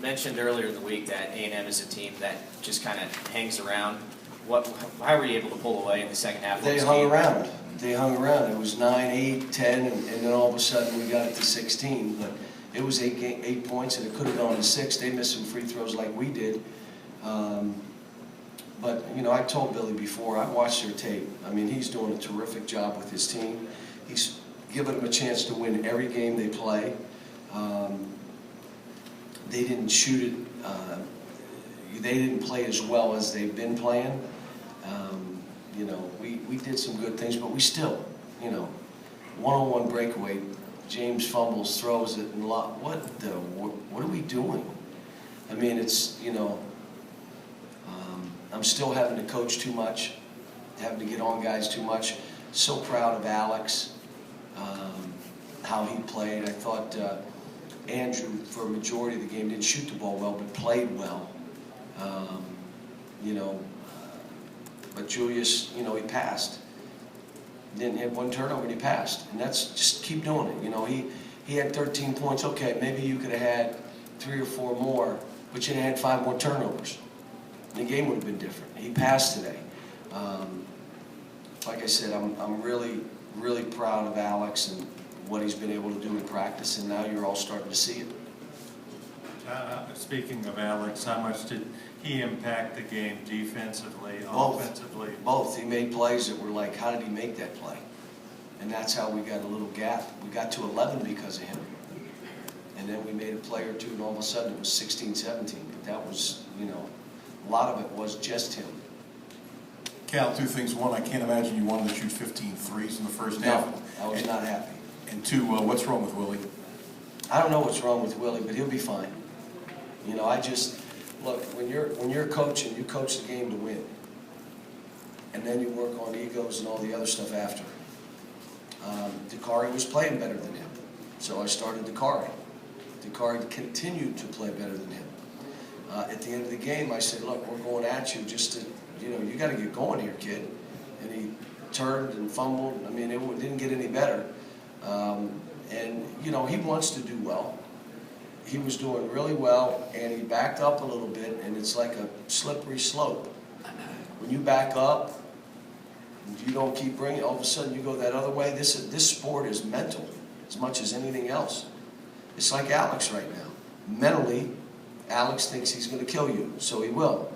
mentioned earlier in the week that A&M is a team that just kind of hangs around. How were you able to pull away in the second half of this game? They hung around. They hung around. It was 9, 8, 10, and then all of a sudden we got it to 16. But it was 8 points, and it could have gone to 6. They missed some free throws like we did. But, you know, I told Billy before, I watched their tape. I mean, he's doing a terrific job with his team. He's giving them a chance to win every game they play. They didn't shoot it. They didn't play as well as they've been playing. You know, we did some good things, but we still, you know, one-on-one breakaway, James fumbles, throws it, and what are we doing? I mean, it's, you know, I'm still having to coach too much, having to get on guys too much. So proud of Alex, how he played. I thought Andrew, for a majority of the game, didn't shoot the ball well, but played well. You know, but Julius, you know, he passed. Didn't have one turnover, and he passed. And that's just keep doing it. You know, he had 13 points. Okay, maybe you could have had 3 or 4 more, but you'd have had 5 more turnovers. And the game would have been different. He passed today. Like I said, I'm really, really proud of Alex and what he's been able to do in practice, and now you're all starting to see it. Speaking of Alex, how much did he impact the game defensively, offensively? Both. He made plays that were like, how did he make that play? And that's how we got a little gap. We got to 11 because of him. And then we made a play or two, and all of a sudden it was 16, 17. But that was, you know, a lot of it was just him. Cal, 2 things. 1, I can't imagine you wanted to shoot 15 threes in the first half. No, I was not happy. And 2, what's wrong with Willie? I don't know what's wrong with Willie, but he'll be fine. You know, I just look, when you're coaching, you coach the game to win, and then you work on egos and all the other stuff after. Dakari was playing better than him, so I started Dakari. Dakari continued to play better than him. At the end of the game, I said, look, we're going at you just to, you know, you got to get going here, kid. And he turned and fumbled. I mean, it didn't get any better. And, you know, he wants to do well. He was doing really well, and he backed up a little bit, and it's like a slippery slope. When you back up, you don't keep bringing, all of a sudden you go that other way. This sport is mental as much as anything else. It's like Alex right now. Mentally, Alex thinks he's going to kill you, so he will.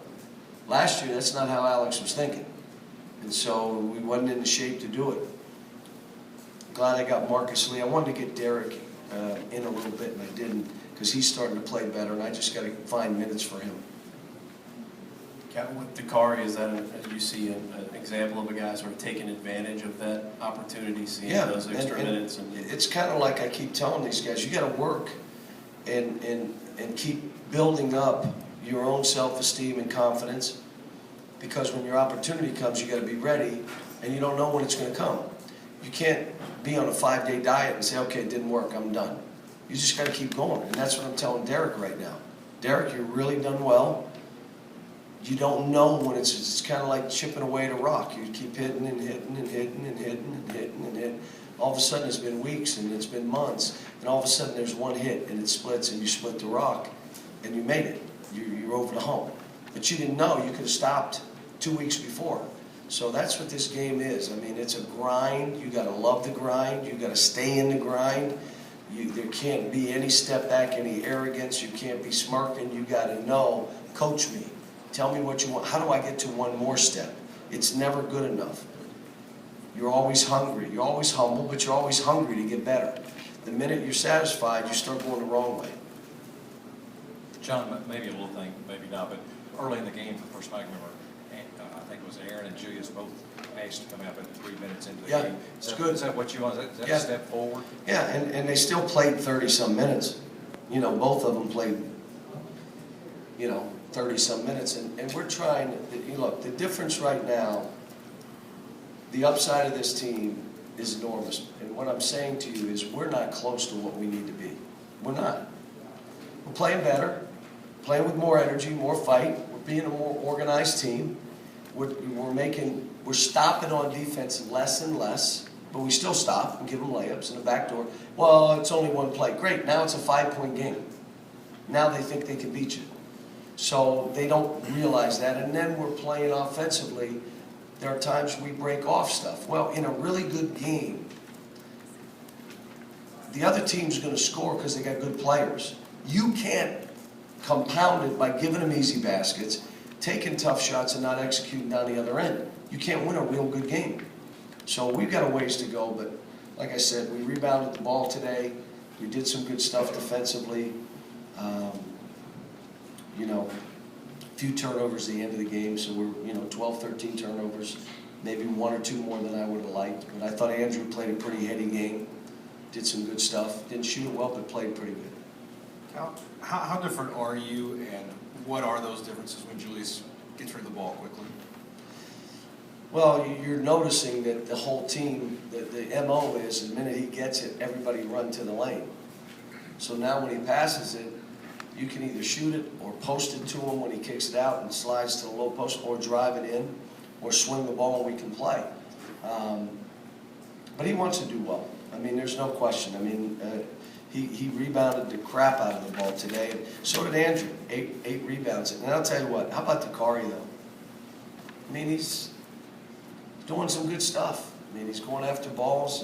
Last year, that's not how Alex was thinking. And so we wasn't in the shape to do it. Glad I got Marcus Lee. I wanted to get Derek in a little bit, and I didn't, because he's starting to play better, and I just got to find minutes for him. With Dakari, is that, as you see, an example of a guy sort of taking advantage of that opportunity, seeing those extra minutes? And it's kind of like I keep telling these guys, you got to work and keep building up your own self-esteem and confidence, because when your opportunity comes, you got to be ready, and you don't know when it's going to come. You can't be on a 5-day diet and say, okay, it didn't work, I'm done. You just got to keep going, and that's what I'm telling Derek right now. Derek, you're really done well. You don't know when it's kind of like chipping away at a rock. You keep hitting and hitting and hitting and hitting and hitting and hitting. All of a sudden it's been weeks and it's been months, and all of a sudden there's one hit and it splits and you split the rock and you made it. You're over the hump. But you didn't know. You could have stopped 2 weeks before. So that's what this game is. I mean, it's a grind. You got to love the grind. You got to stay in the grind. There can't be any step back, any arrogance. You can't be smirking. You got to know, coach me. Tell me what you want. How do I get to one more step? It's never good enough. You're always hungry. You're always humble, but you're always hungry to get better. The minute you're satisfied, you start going the wrong way. John, maybe a little thing, maybe not, but early in the game, for the first time I remember, I think it was Aaron and Julius both asked to come out at 3 minutes into the game. It's good. Is that what you want? Is that a step forward? Yeah, and they still played 30-some minutes. You know, both of them played, you know, 30-some minutes. And we're trying, look, the difference right now, the upside of this team is enormous. And what I'm saying to you is we're not close to what we need to be. We're not. We're playing better, playing with more energy, more fight. We're being a more organized team. We're stopping on defense less and less, but we still stop and give them layups in the back door. Well, it's only one play. Great, now it's a 5-point game. Now they think they can beat you. So they don't realize that. And then we're playing offensively. There are times we break off stuff. Well, in a really good game, the other team's going to score because they got good players. You can't compound it by giving them easy baskets, taking tough shots, and not executing down the other end. You can't win a real good game. So we've got a ways to go, but like I said, we rebounded the ball today. We did some good stuff defensively. You know, a few turnovers at the end of the game, so we're, 12, 13 turnovers, maybe one or two more than I would have liked. But I thought Andrew played a pretty heady game, did some good stuff. Didn't shoot it well, but played pretty good. How different are you, and what are those differences when Julius gets rid of the ball quickly? Well, you're noticing that the whole team, the MO is the minute he gets it, everybody run to the lane. So now when he passes it, you can either shoot it or post it to him when he kicks it out and slides to the low post, or drive it in, or swing the ball and we can play. But he wants to do well. I mean, there's no question. I mean, he rebounded the crap out of the ball today. So did Andrew, eight rebounds. And I'll tell you what, how about Calipari though? I mean, he's doing some good stuff. I mean, he's going after balls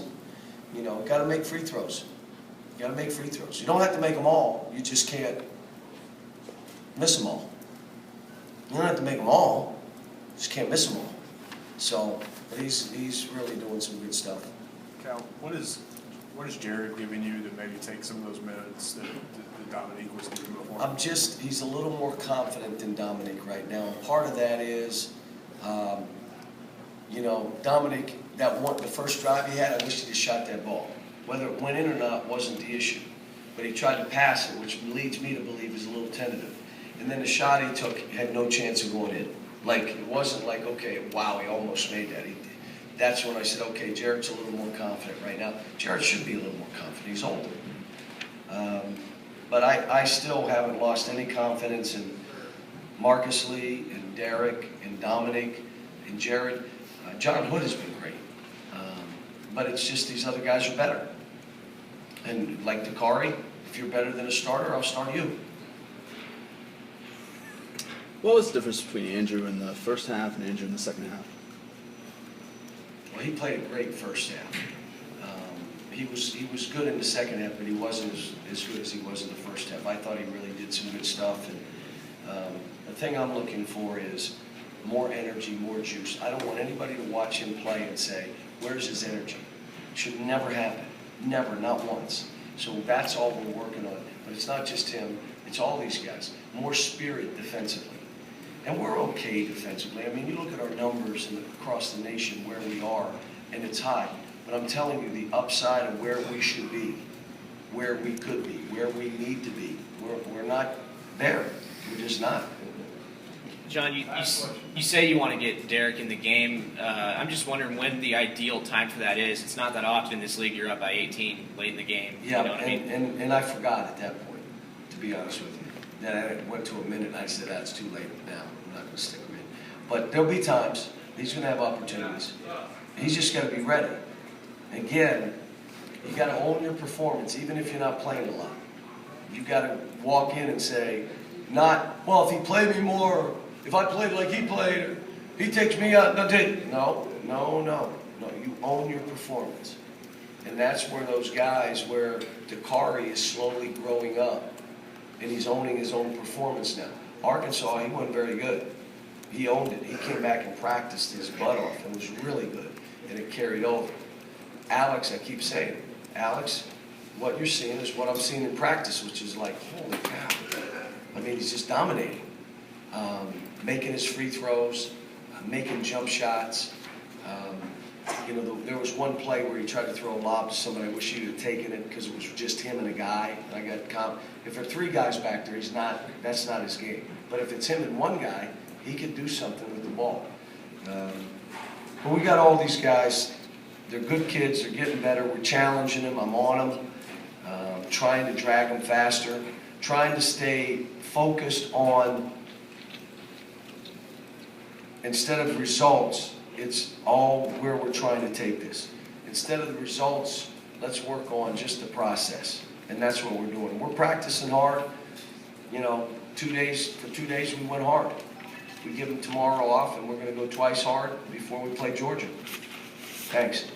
and, got to make free throws. You got to make free throws. You don't have to make them all. You just can't miss them all. You don't have to make them all. You just can't miss them all. So, but he's really doing some good stuff. Cal, what is Jared giving you to maybe take some of those minutes that Dominique was giving before? He's a little more confident than Dominique right now. And part of that is, Dominique, the first drive he had, I wish he'd have shot that ball. Whether it went in or not wasn't the issue. But he tried to pass it, which leads me to believe is a little tentative. And then the shot he took had no chance of going in. Like, it wasn't like, okay, wow, he almost made that. That's when I said, okay, Jared's a little more confident right now. Jared should be a little more confident. He's older. But I still haven't lost any confidence in Marcus Lee and Derek and Dominic and Jared. John Hood has been great. But it's just these other guys are better. And like Calipari, if you're better than a starter, I'll start you. What was the difference between Andrew in the first half and Andrew in the second half? Well, he played a great first half. He was good in the second half, but he wasn't as good as he was in the first half. I thought he really did some good stuff. And the thing I'm looking for is more energy, more juice. I don't want anybody to watch him play and say, where's his energy? Should never happen. Never, not once. So that's all we're working on. But it's not just him, it's all these guys. More spirit defensively. And we're okay defensively. I mean, you look at our numbers across the nation where we are, and it's high. But I'm telling you, the upside of where we should be, where we could be, where we need to be, we're not there. We're just not. John, you say you want to get Derek in the game. I'm just wondering when the ideal time for that is. It's not that often in this league you're up by 18 late in the game. Yeah, you know what I mean? and I forgot at that point, to be honest with you. Then I went to a minute and I said, that's too late now. I'm not going to stick him in. But there'll be times. He's going to have opportunities. He's just got to be ready. Again, you got to own your performance, even if you're not playing a lot. You got to walk in and say, not, well, if he played me more, if I played like he played, or he takes me out. No. You own your performance. And that's where those guys, where Calipari is slowly growing up, and he's owning his own performance now. Arkansas, he wasn't very good. He owned it. He came back and practiced his butt off and was really good, and it carried over. Alex, I keep saying, Alex, what you're seeing is what I'm seeing in practice, which is like, holy cow. I mean, he's just dominating. Making his free throws, making jump shots. There was one play where he tried to throw a lob to somebody. I wish he'd have taken it because it was just him and a guy. And I got if there are three guys back there, that's not his game. But if it's him and one guy, he could do something with the ball. But we got all these guys. They're good kids. They're getting better. We're challenging them. I'm on them, trying to drag them faster, trying to stay focused on, instead of results, it's all where we're trying to take this. Instead of the results, let's work on just the process. And that's what we're doing. We're practicing hard. you know, 2 days, for 2 days we went hard. We give them tomorrow off and we're gonna go twice hard before we play Georgia. Thanks.